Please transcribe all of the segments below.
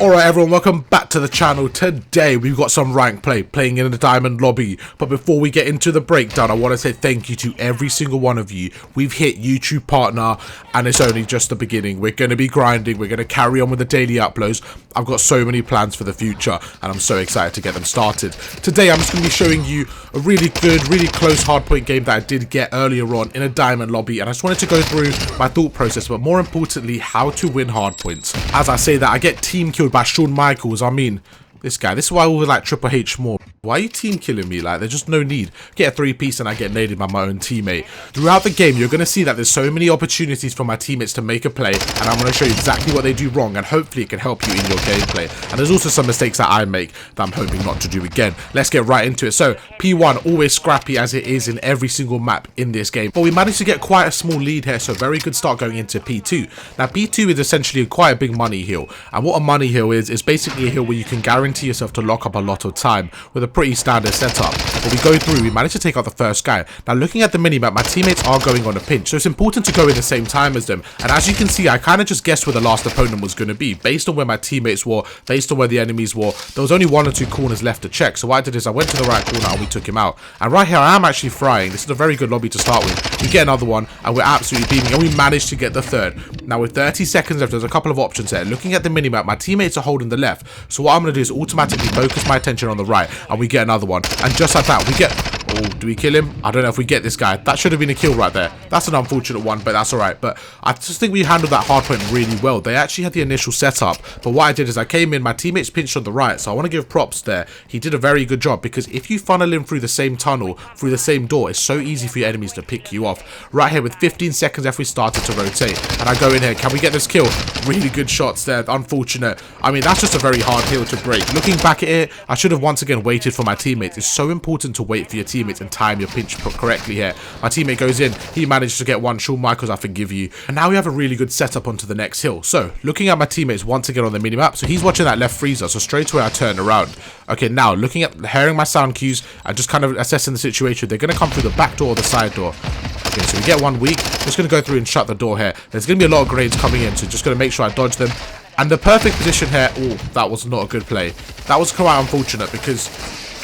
Alright everyone, welcome back to the channel. Today we've got some rank play, playing in the diamond lobby. But before we get into the breakdown, I want to say thank you to every single one of you. We've hit YouTube partner and it's only just the beginning. We're going to be grinding, we're going to carry on with the daily uploads. I've got so many plans for the future and I'm so excited to get them started. Today I'm just going to be showing you a really good, really close hardpoint game that I did get earlier on in a diamond lobby. And I just wanted to go through my thought process, but more importantly, how to win hardpoints. As I say that, I get team killed by Shawn Michaels. I mean, this guy. This is why I always like Triple H more. Why are you team killing me? Like, there's just no need. Get a 3-piece and I get naded by my own teammate. Throughout the game, you're going to see that there's so many opportunities for my teammates to make a play, and I'm going to show you exactly what they do wrong, and hopefully it can help you in your gameplay. And there's also some mistakes that I make that I'm hoping not to do again. Let's get right into it. So, P1, always scrappy as it is in every single map in this game. But we managed to get quite a small lead here, so very good start going into P2. Now, P2 is essentially quite a big money hill. And what a money hill is basically a hill where you can guarantee yourself to lock up a lot of time with a pretty standard setup. But we go through, we managed to take out the first guy. Now looking at the minimap, my teammates are going on a pinch, so it's important to go in the same time as them. And as you can see, I kind of just guessed where the last opponent was going to be based on where my teammates were, based on where the enemies were. There was only 1 or 2 corners left to check, so what I did is I went to the right corner and we took him out. And right here I am actually frying. This is a very good lobby to start with. We get another one and we're absolutely beaming, and we managed to get the third. Now with 30 seconds left, there's a couple of options there. Looking at the minimap, my teammates are holding the left, so what I'm going to do is automatically focus my attention on the right, and we get another one. And just like that, we get... Oh, do we kill him? I don't know if we get this guy. That should have been a kill right there. That's an unfortunate one, but that's alright. But I just think we handled that hardpoint really well. They actually had the initial setup, but what I did is I came in, my teammates pinched on the right, so I want to give props there. He did a very good job, because if you funnel in through the same tunnel, through the same door, it's so easy for your enemies to pick you off. Right here with 15 seconds left, we started to rotate, and I go in here. Can we get this kill? Really good shots there. Unfortunate. I mean, that's just a very hard hill to break. Looking back at it, I should have once again waited for my teammates. It's so important to wait for your teammates and time your pinch correctly here. My teammate goes in, he managed to get one. Shawn Michaels, I forgive you. And now we have a really good setup onto the next hill. So looking at my teammates once again on the minimap, so he's watching that left freezer, so straight away I turn around. Okay, now looking at hearing my sound cues and just kind of assessing the situation, they're going to come through the back door or the side door. Okay, so we get 1 weak. Just going to go through and shut the door here. There's going to be a lot of grades coming in, so just going to make sure I dodge them. And the perfect position here, oh, that was not a good play. That was quite unfortunate, because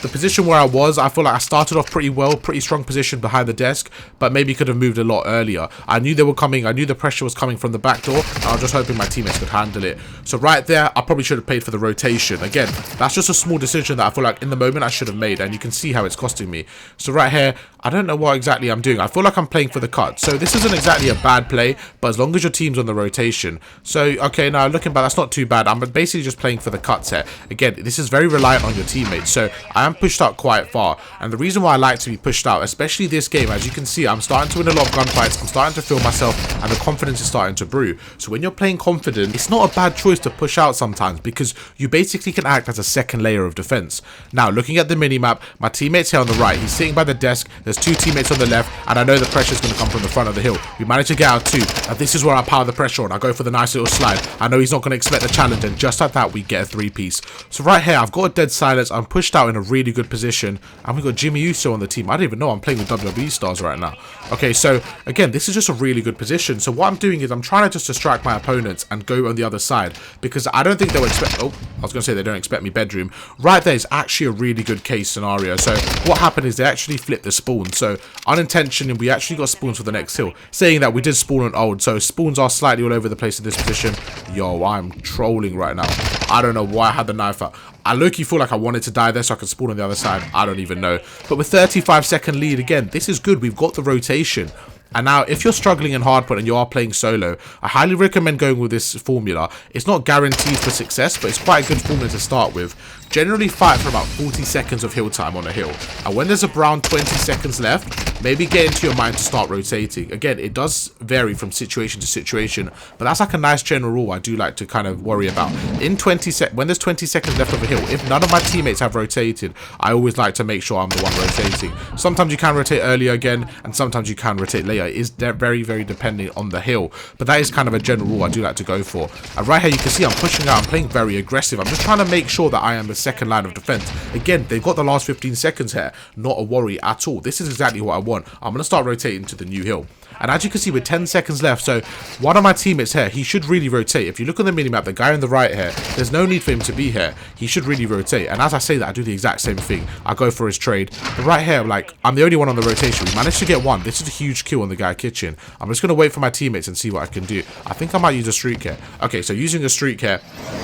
the position where I was, I feel like I started off pretty well, pretty strong position behind the desk, but maybe could have moved a lot earlier. I knew they were coming, I knew the pressure was coming from the back door, and I was just hoping my teammates could handle it. So right there, I probably should have paid for the rotation. Again, that's just a small decision that I feel like in the moment I should have made, and you can see how it's costing me. So right here, I don't know what exactly I'm doing. I feel like I'm playing for the cut. So this isn't exactly a bad play, but as long as your team's on the rotation. So, okay, now looking back, that's not too bad. I'm basically just playing for the cuts here. Again, this is very reliant on your teammates. So I am pushed out quite far. And the reason why I like to be pushed out, especially this game, as you can see, I'm starting to win a lot of gunfights. I'm starting to feel myself, and the confidence is starting to brew. So when you're playing confident, it's not a bad choice to push out sometimes, because you basically can act as a second layer of defense. Now, looking at the minimap, my teammate's here on the right. He's sitting by the desk. There's 2 teammates on the left, and I know the pressure is going to come from the front of the hill. We managed to get out 2. And this is where I power the pressure on. I go for the nice little slide. I know he's not going to expect the challenge, and just like that, we get a 3-piece. So right here, I've got a dead silence. I'm pushed out in a really good position, and we've got Jimmy Uso on the team. I don't even know I'm playing with WWE stars right now. Okay, so again, this is just a really good position. So what I'm doing is I'm trying to just distract my opponents and go on the other side, because I don't think they'll expect... Oh, I was going to say they don't expect me bedroom. Right there is actually a really good case scenario. So what happened is they actually flipped the spawn. So unintentionally, we actually got spawns for the next hill. Saying that, we did spawn on old, so spawns are slightly all over the place in this position. Yo, I'm trolling right now. I don't know why I had the knife out. I low-key feel like I wanted to die there so I could spawn on the other side. I don't even know. But with 35-second lead, again, this is good. We've got the rotation. And now, if you're struggling in hardpoint and you are playing solo, I highly recommend going with this formula. It's not guaranteed for success, but it's quite a good formula to start with. Generally fight for about 40 seconds of hill time on a hill. And when there's around 20 seconds left, maybe get into your mind to start rotating. Again, it does vary from situation to situation, but that's like a nice general rule I do like to kind of worry about. When there's 20 seconds left of a hill, if none of my teammates have rotated, I always like to make sure I'm the one rotating. Sometimes you can rotate earlier again, and sometimes you can rotate later. It is very, very dependent on the hill, but that is kind of a general rule I do like to go for. And right here, you can see I'm pushing out, I'm playing very aggressive. I'm just trying to make sure that I am the second line of defense. Again, they've got the last 15 seconds here. Not a worry at all. This is exactly what I want. I'm going to start rotating to the new hill. And as you can see, with 10 seconds left, so one of my teammates here, he should really rotate. If you look on the minimap, the guy on the right here, there's no need for him to be here. He should really rotate. And as I say that, I do the exact same thing. I go for his trade. But right here, like, I'm the only one on the rotation. We managed to get one. This is a huge kill on the guy kitchen. I'm just going to wait for my teammates and see what I can do. I think I might use a streak here. Okay, so using a streak here.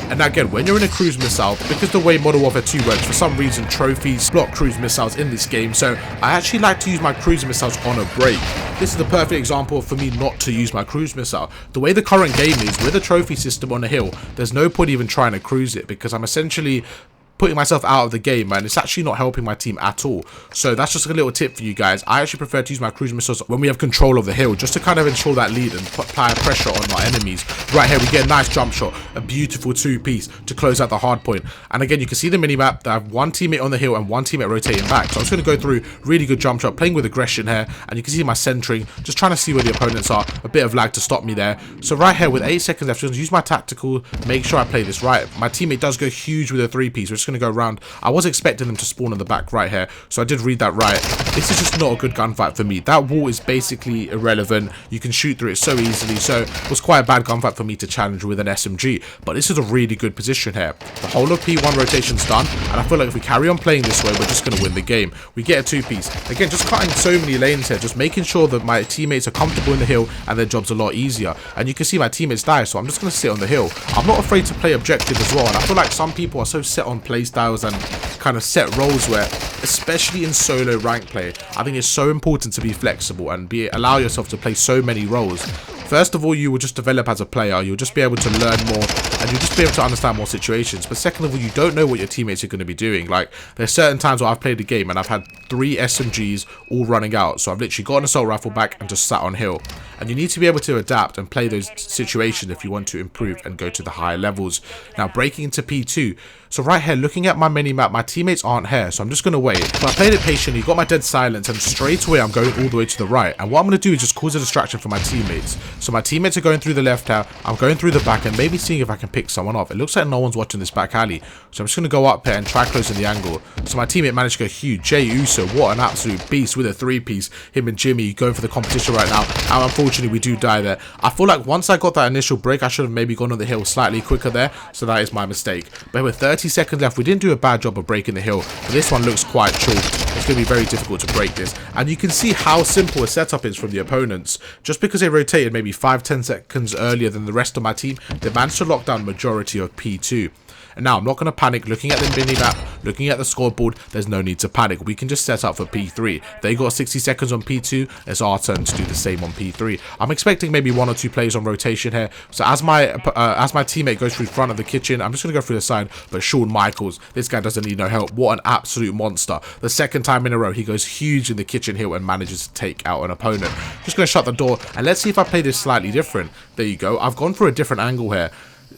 And again, when you're in a cruise missile, because the way Modern Warfare 2 works, for some reason, trophies block cruise missiles in this game. So I actually like to use my cruise missiles on a break. This is the perfect example for me not to use my cruise missile. The way the current game is, with a trophy system on a hill, there's no point even trying to cruise it, because I'm essentially putting myself out of the game, and it's actually not helping my team at all. So that's just a little tip for you guys. I actually prefer to use my cruise missiles when we have control of the hill, just to kind of ensure that lead and apply pressure on our enemies. Right here, we get a nice jump shot, a beautiful two-piece to close out the hard point. And again, you can see the minimap that I have one teammate on the hill and one teammate rotating back. So I'm just going to go through really good jump shot, playing with aggression here, and you can see my centering, just trying to see where the opponents are. A bit of lag to stop me there. So right here, with 8 seconds left, I'm going to use my tactical, make sure I play this right. My teammate does go huge with a three-piece. We're just going to go around. I was expecting them to spawn on the back right here, so I did read that right. This is just not a good gunfight for me. That wall is basically irrelevant. You can shoot through it so easily, so it was quite a bad gunfight for me to challenge with an SMG. But this is a really good position here. The whole of P1 rotation's done, and I feel like if we carry on playing this way, we're just going to win the game. We get a two-piece. Again, just cutting so many lanes here, just making sure that my teammates are comfortable in the hill and their job's a lot easier. And you can see my teammates die, so I'm just going to sit on the hill. I'm not afraid to play objective as well, and I feel like some people are so set on playstyles and kind of set roles where, especially in solo rank play, I think it's so important to be flexible and allow yourself to play so many roles. First of all, you will just develop as a player. You'll just be able to learn more, and you'll just be able to understand more situations. But second of all, you don't know what your teammates are going to be doing. Like, there's certain times where I've played a game and I've had 3 SMGs all running out. So I've literally got an assault rifle back and just sat on hill. And you need to be able to adapt and play those situations if you want to improve and go to the higher levels. Now, breaking into P2. So right here, looking at my mini-map, my teammates aren't here, so I'm just going to wait. So I played it patiently, got my dead silence, and straight away I'm going all the way to the right. And what I'm going to do is just cause a distraction for my teammates. So my teammates are going through the left here, I'm going through the back, and maybe seeing if I can pick someone off. It looks like no one's watching this back alley, so I'm just going to go up here and try closing the angle. So my teammate managed to go huge. Jay Uso, what an absolute beast with a three-piece. Him and Jimmy going for the competition right now, and unfortunately we do die there. I feel like once I got that initial break, I should have maybe gone on the hill slightly quicker there, so that is my mistake. But with 30 seconds left, we didn't do a bad job of breaking the hill, but this one looks quite chalk. It's going to be very difficult to break this, and you can see how simple a setup is from the opponents. Just because they rotated maybe 5-10 seconds earlier than the rest of my team, they managed to lock down majority of P2. And now I'm not going to panic. Looking at the mini-map, looking at the scoreboard, there's no need to panic. We can just set up for P3. They got 60 seconds on P2. It's our turn to do the same on P3. I'm expecting maybe 1 or 2 players on rotation here. So as my teammate goes through the front of the kitchen, I'm just going to go through the side. But Shawn Michaels, this guy doesn't need no help. What an absolute monster. The second time in a row, he goes huge in the kitchen hill and manages to take out an opponent. Just going to shut the door, and let's see if I play this slightly different. There you go. I've gone for a different angle here.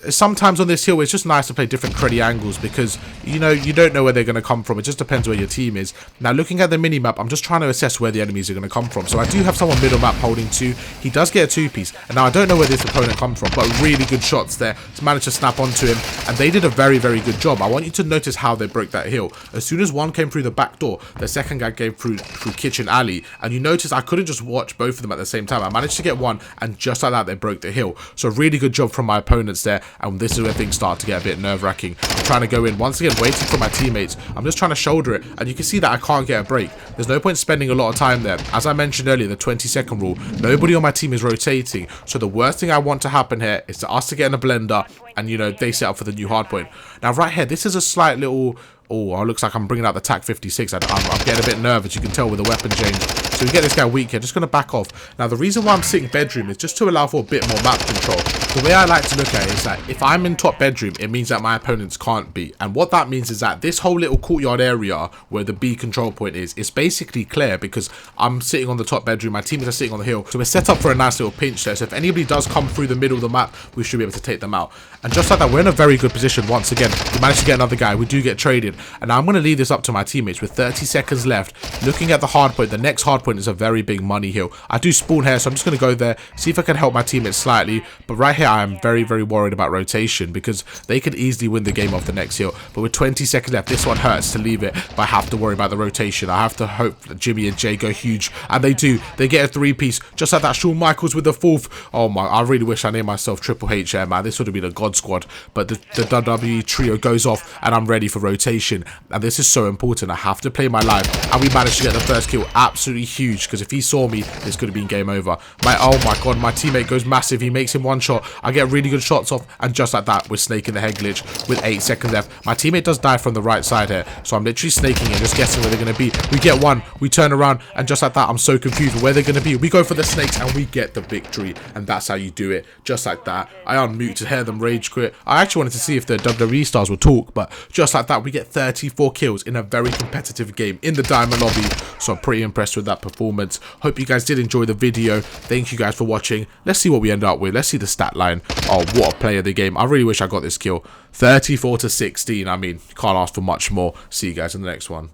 Sometimes on this hill, it's just nice to play different cruddy angles because, you know, you don't know where they're going to come from. It just depends where your team is. Now, looking at the mini-map, I'm just trying to assess where the enemies are going to come from. So I do have someone middle map holding 2. He does get a 2-piece. And now I don't know where this opponent comes from, but really good shots there to manage to snap onto him. And they did a very, very good job. I want you to notice how they broke that hill. As soon as one came through the back door, the second guy came through kitchen alley. And you notice I couldn't just watch both of them at the same time. I managed to get one, and just like that, they broke the hill. So really good job from my opponents there. And this is where things start to get a bit nerve-wracking. I'm trying to go in once again, waiting for my teammates. I'm just trying to shoulder it, and you can see that I can't get a break. There's no point spending a lot of time there. As I mentioned earlier, the 20-second rule, nobody on my team is rotating, so the worst thing I want to happen here is to us to get in a blender and, you know, they set up for the new hardpoint. Now right here, this is a slight little... Oh, it looks like I'm bringing out the TAC 56. I'm getting a bit nervous, you can tell with the weapon change. So we get this guy weak here, just going to back off. Now, the reason why I'm sitting bedroom is just to allow for a bit more map control. The way I like to look at it is that if I'm in top bedroom, it means that my opponents can't be. And what that means is that this whole little courtyard area where the B control point is basically clear because I'm sitting on the top bedroom, my teammates are sitting on the hill. So we're set up for a nice little pinch there. So if anybody does come through the middle of the map, we should be able to take them out. And just like that, we're in a very good position once again. We managed to get another guy. We do get traded. And now I'm going to leave this up to my teammates with 30 seconds left. Looking at the hard point, the next hard point is a very big money hill. I do spawn here, so I'm just going to go there, see if I can help my teammates slightly. But right here, I am very, very worried about rotation because they could easily win the game off the next hill. But with 20 seconds left, this one hurts to leave it, but I have to worry about the rotation. I have to hope that Jimmy and Jay go huge, and they do. They get a three-piece, just like that Shawn Michaels with the fourth. Oh my, I really wish I named myself Triple H here, man. This would have been a God squad. But the WWE trio goes off, and I'm ready for rotation. And this is so important. I have to play my life, and we managed to get the first kill. Absolutely huge, because if he saw me, this could have been game over. Oh my god, my teammate goes massive. He makes him one shot. I get really good shots off, and just like that, we're snaking the head glitch with 8 seconds left. My teammate does die from the right side here, so I'm literally snaking and just guessing where they're going to be. We get one, we turn around, and just like that, I'm so confused with where they're going to be. We go for the snakes, and we get the victory, and that's how you do it, just like that. I unmute to hear them rage quit. I actually wanted to see if the WWE stars would talk, but just like that, we get 34 kills in a very competitive game in the Diamond Lobby, so I'm pretty impressed with that performance. Hope you guys did enjoy the video. Thank you guys for watching. Let's see what we end up with. Let's see the stat line. Oh, what a play of the game. I really wish I got this kill. 34 to 16. I mean, you can't ask for much more. See you guys in the next one.